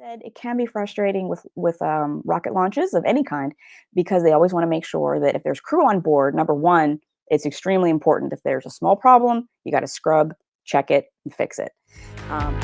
Said it can be frustrating with rocket launches of any kind because they always want to make sure that if there's crew on board, number one, it's extremely important. If there's a small problem, you got to scrub, check it, and fix it. Um,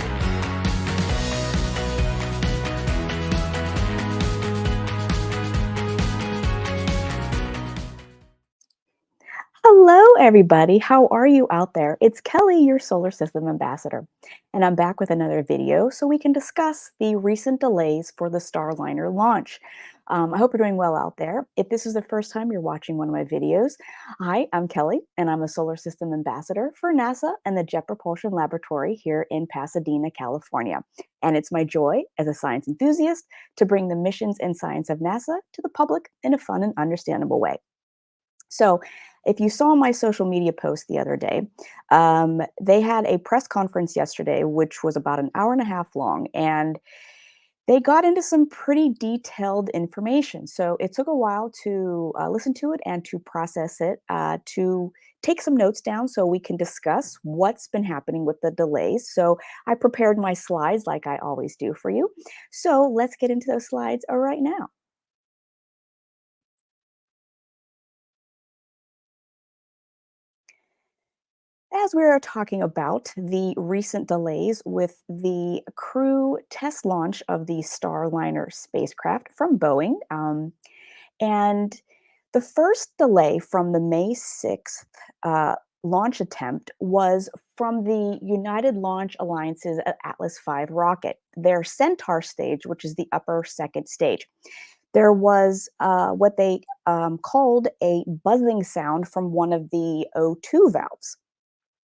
Hello, everybody. How are you out there? It's Kelly, your solar system ambassador, and I'm back with another video so we can discuss the recent delays for the Starliner launch. I hope you're doing well out there. If this is the first time you're watching one of my videos, hi, I'm Kelly, and I'm a solar system ambassador for NASA and the Jet Propulsion Laboratory here in Pasadena, California. And it's my joy as a science enthusiast to bring the missions and science of NASA to the public in a fun and understandable way. So, if you saw my social media post the other day, they had a press conference yesterday, which was about an hour and a half long, and they got into some pretty detailed information. So, it took a while to listen to it and to process it, to take some notes down so we can discuss what's been happening with the delays. So, I prepared my slides like I always do for you. So, let's get into those slides right now. As we are talking about the recent delays with the crew test launch of the Starliner spacecraft from Boeing, and the first delay from the May 6th launch attempt was from the United Launch Alliance's Atlas V rocket, their Centaur stage, which is the upper second stage. There was what they called a buzzing sound from one of the O2 valves.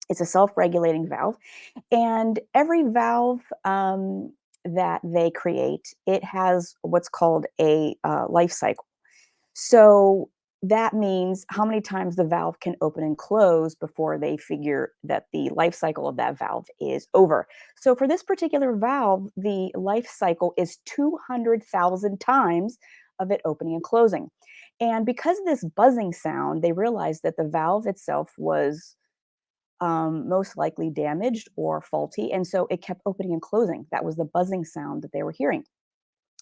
It's a self-regulating valve, and every valve that they create, it has what's called a life cycle. So that means how many times the valve can open and close before they figure that the life cycle of that valve is over. So for this particular valve, the life cycle is 200,000 times of it opening and closing. And because of this buzzing sound, they realized that the valve itself was most likely damaged or faulty. And so it kept opening and closing. That was the buzzing sound that they were hearing.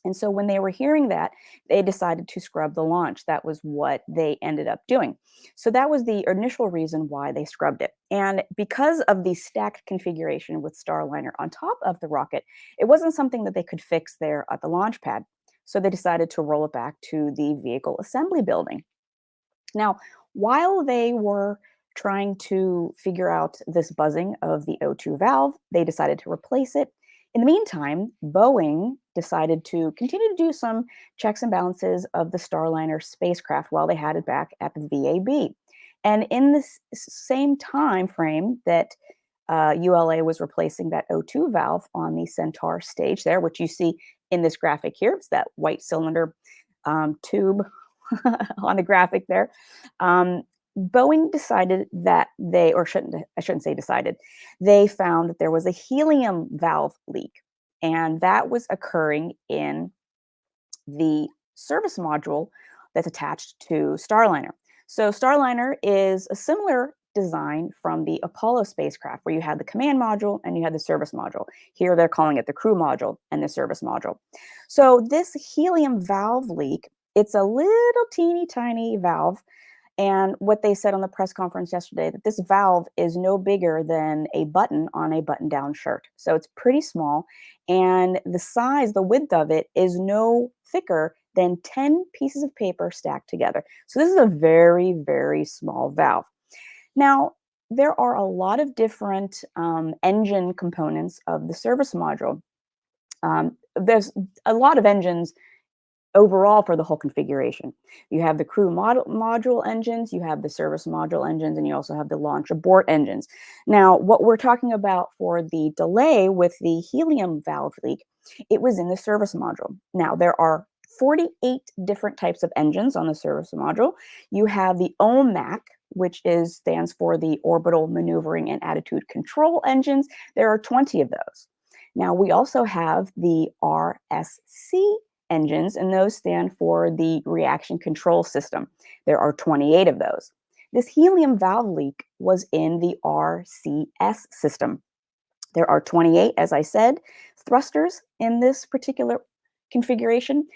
And so when they were hearing that, they decided to scrub the launch. That was what they ended up doing. So that was the initial reason why they scrubbed it. And because of the stacked configuration with Starliner on top of the rocket, it wasn't something that they could fix there at the launch pad. So they decided to roll it back to the vehicle assembly building. Now, while they were trying to figure out this buzzing of the O2 valve, they decided to replace it. In the meantime, Boeing decided to continue to do some checks and balances of the Starliner spacecraft while they had it back at the VAB. And in this same time frame that ULA was replacing that O2 valve on the Centaur stage there, which you see in this graphic here, it's that white cylinder tube on the graphic there. Boeing decided that I shouldn't say decided, they found that there was a helium valve leak, and that was occurring in the service module that's attached to Starliner. So Starliner is a similar design from the Apollo spacecraft where you had the command module and you had the service module. Here they're calling it the crew module and the service module. So this helium valve leak, it's a little teeny tiny valve, and what they said on the press conference yesterday, that this valve is no bigger than a button on a button-down shirt. So it's pretty small, and the size, the width of it is no thicker than 10 pieces of paper stacked together. So this is a very, very small valve. Now, there are a lot of different engine components of the service module. There's a lot of engines overall for the whole configuration. You have the crew module engines, you have the service module engines, and you also have the launch abort engines. Now, what we're talking about for the delay with the helium valve leak, it was in the service module. Now, there are 48 different types of engines on the service module. You have the OMAC, which stands for the orbital maneuvering and attitude control engines. There are 20 of those. Now, we also have the RSC engines, and those stand for the reaction control system. There are 28 of those. This helium valve leak was in the RCS system. There are 28, as I said. thrusters in this particular configuration,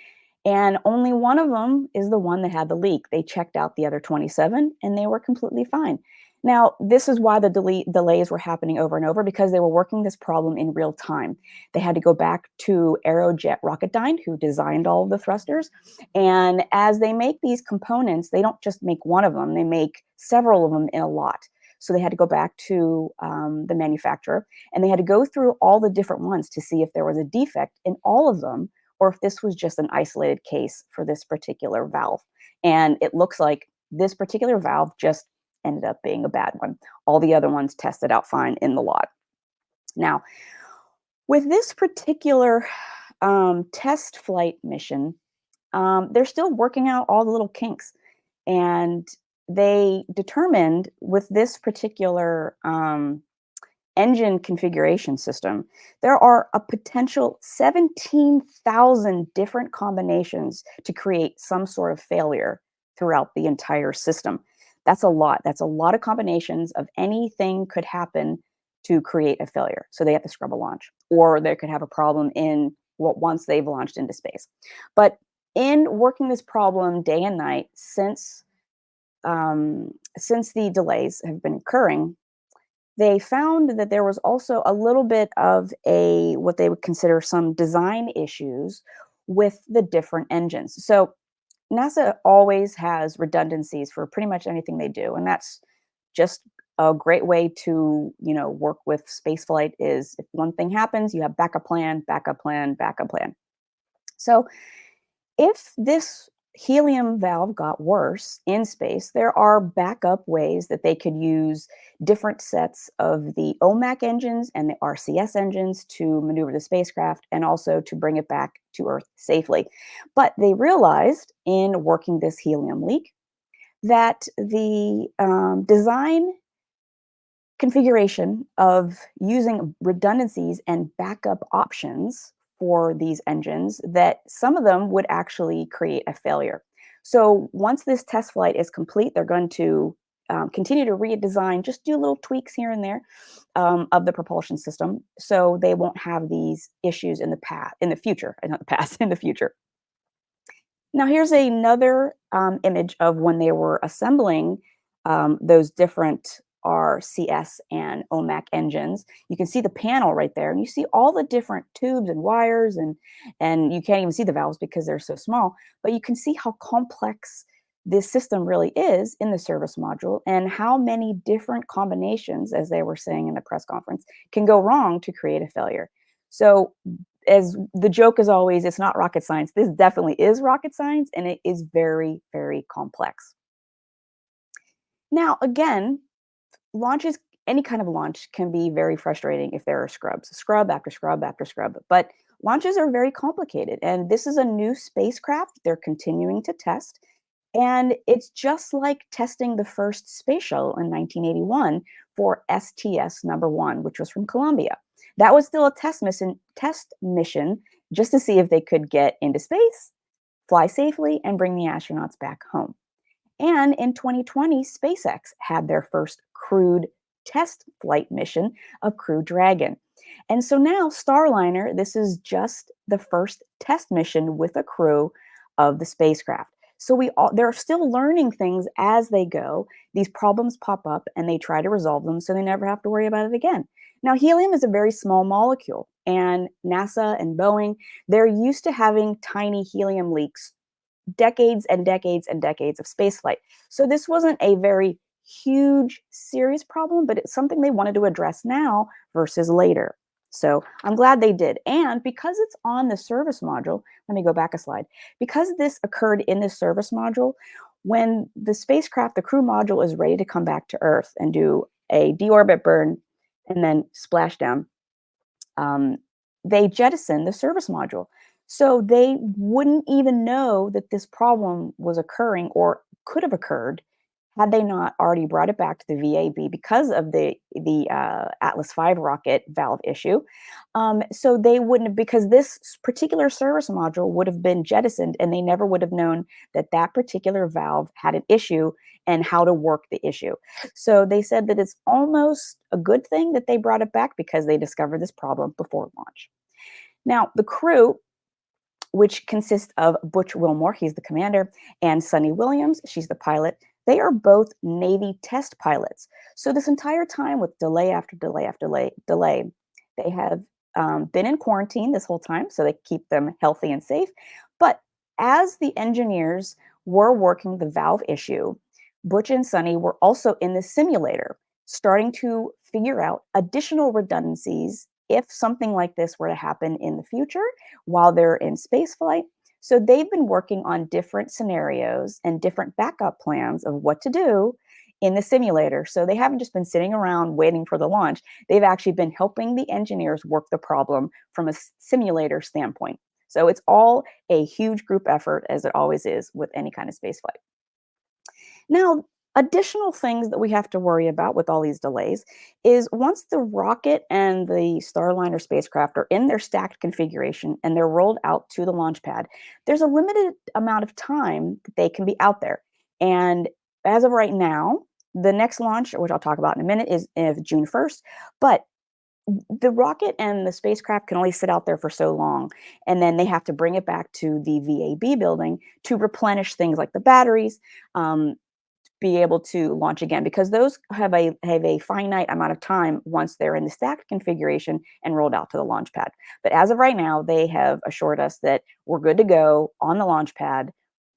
and only one of them is the one that had the leak. They checked out the other 27 and they were completely fine. Now, this is why the delays were happening over and over because they were working this problem in real time. They had to go back to Aerojet Rocketdyne, who designed all of the thrusters. And as they make these components, they don't just make one of them, they make several of them in a lot. So they had to go back to the manufacturer and they had to go through all the different ones to see if there was a defect in all of them or if this was just an isolated case for this particular valve. And it looks like this particular valve just ended up being a bad one. All the other ones tested out fine in the lot. Now, with this particular test flight mission, they're still working out all the little kinks. And they determined with this particular engine configuration system, there are a potential 17,000 different combinations to create some sort of failure throughout the entire system. That's a lot. That's a lot of combinations of anything could happen to create a failure. So they have to scrub a launch, or they could have a problem in once they've launched into space. But in working this problem day and night since the delays have been occurring, they found that there was also a little bit of a what they would consider some design issues with the different engines. So NASA always has redundancies for pretty much anything they do, and that's just a great way to, work with spaceflight is if one thing happens, you have backup plan, backup plan, backup plan. So if this helium valve got worse in space, there are backup ways that they could use different sets of the OMAC engines and the RCS engines to maneuver the spacecraft and also to bring it back to Earth safely. But they realized in working this helium leak that the design configuration of using redundancies and backup options for these engines that some of them would actually create a failure. So once this test flight is complete, they're going to continue to redesign, just do little tweaks here and there of the propulsion system, so they won't have these issues in the future, not the past, in the future. Now, here's another image of when they were assembling those different RCS and OMAC engines. You can see the panel right there, and you see all the different tubes and wires, and you can't even see the valves because they're so small, but you can see how complex this system really is in the service module and how many different combinations, as they were saying in the press conference, can go wrong to create a failure. So as the joke is always, it's not rocket science. This definitely is rocket science, and it is very, very complex. Now, again, launches, any kind of launch can be very frustrating if there are scrubs, scrub after scrub after scrub. But launches are very complicated, and this is a new spacecraft they're continuing to test. And it's just like testing the first space shuttle in 1981 for STS number one, which was from Columbia. That was still a test mission just to see if they could get into space, fly safely, and bring the astronauts back home. And in 2020, SpaceX had their first crewed test flight mission of Crew Dragon. And so now Starliner, this is just the first test mission with a crew of the spacecraft. So they're still learning things as they go. These problems pop up and they try to resolve them so they never have to worry about it again. Now, helium is a very small molecule, and NASA and Boeing, they're used to having tiny helium leaks decades and decades and decades of spaceflight. So this wasn't a very huge, serious problem, but it's something they wanted to address now versus later. So I'm glad they did. And because it's on the service module, let me go back a slide. Because this occurred in the service module, when the spacecraft, the crew module is ready to come back to Earth and do a deorbit burn and then splashdown, they jettison the service module. So they wouldn't even know that this problem was occurring or could have occurred had they not already brought it back to the VAB because of the Atlas V rocket valve issue. So they wouldn't have, because this particular service module would have been jettisoned and they never would have known that that particular valve had an issue and how to work the issue. So they said that it's almost a good thing that they brought it back because they discovered this problem before launch. Now, the crew, which consists of Butch Wilmore, he's the commander, and Sunny Williams, she's the pilot. They are both Navy test pilots. So this entire time, with delay after delay after delay, they have been in quarantine this whole time, so they keep them healthy and safe. But as the engineers were working the valve issue, Butch and Sunny were also in the simulator, starting to figure out additional redundancies if something like this were to happen in the future while they're in space flight. So they've been working on different scenarios and different backup plans of what to do in the simulator. So they haven't just been sitting around waiting for the launch. They've actually been helping the engineers work the problem from a simulator standpoint. So it's all a huge group effort, as it always is with any kind of space flight. Now, additional things that we have to worry about with all these delays is once the rocket and the Starliner spacecraft are in their stacked configuration and they're rolled out to the launch pad, there's a limited amount of time that they can be out there. And as of right now, the next launch, which I'll talk about in a minute, is June 1st. But the rocket and the spacecraft can only sit out there for so long, and then they have to bring it back to the VAB building to replenish things like the batteries, be able to launch again because those have a finite amount of time once they're in the stacked configuration and rolled out to the launch pad. But as of right now, they have assured us that we're good to go on the launch pad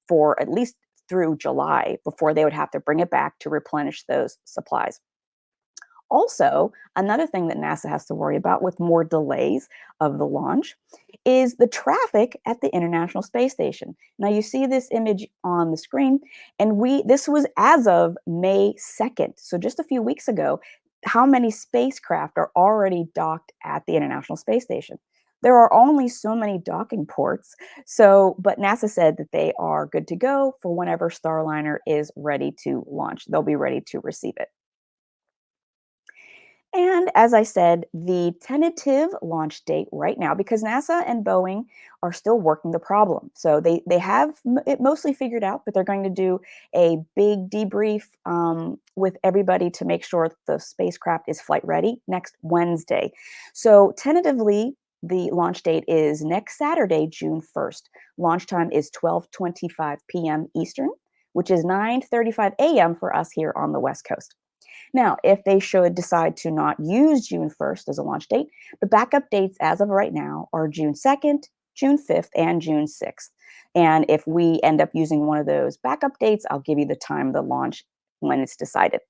for at least through July before they would have to bring it back to replenish those supplies. Also, another thing that NASA has to worry about with more delays of the launch is the traffic at the International Space Station. Now you see this image on the screen, and we this was as of May 2nd. So just a few weeks ago, how many spacecraft are already docked at the International Space Station? There are only so many docking ports. So, but NASA said that they are good to go for whenever Starliner is ready to launch. They'll be ready to receive it. And as I said, the tentative launch date right now, because NASA and Boeing are still working the problem. So they have it mostly figured out, but they're going to do a big debrief with everybody to make sure that the spacecraft is flight ready next Wednesday. So tentatively, the launch date is next Saturday, June 1st. Launch time is 12:25 p.m. Eastern, which is 9:35 a.m. for us here on the West Coast. Now, if they should decide to not use June 1st as a launch date, the backup dates as of right now are June 2nd, June 5th, and June 6th. And if we end up using one of those backup dates, I'll give you the time of the launch when it's decided.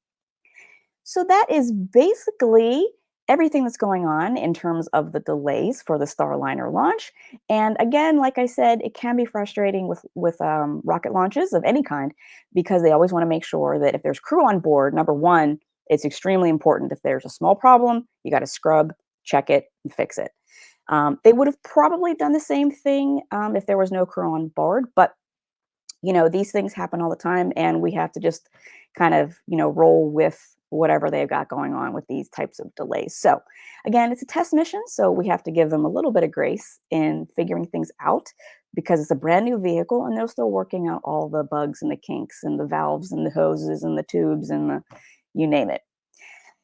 So that is basically everything that's going on in terms of the delays for the Starliner launch. And again, like I said, it can be frustrating with rocket launches of any kind because they always want to make sure that if there's crew on board, number one, it's extremely important. If there's a small problem, you got to scrub, check it, and fix it. They would have probably done the same thing if there was no crew on board, but these things happen all the time, and we have to just kind of, roll with whatever they've got going on with these types of delays. So, again, it's a test mission, so we have to give them a little bit of grace in figuring things out because it's a brand new vehicle and they're still working out all the bugs and the kinks and the valves and the hoses and the tubes and the you name it.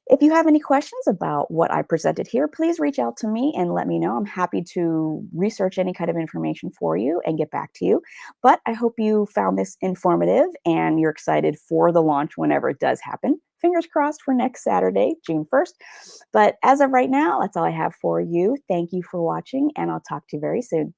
If you have any questions about what I presented here, please reach out to me and let me know. I'm happy to research any kind of information for you and get back to you. But I hope you found this informative and you're excited for the launch whenever it does happen. Fingers crossed for next Saturday, June 1st. But as of right now, that's all I have for you. Thank you for watching, and I'll talk to you very soon.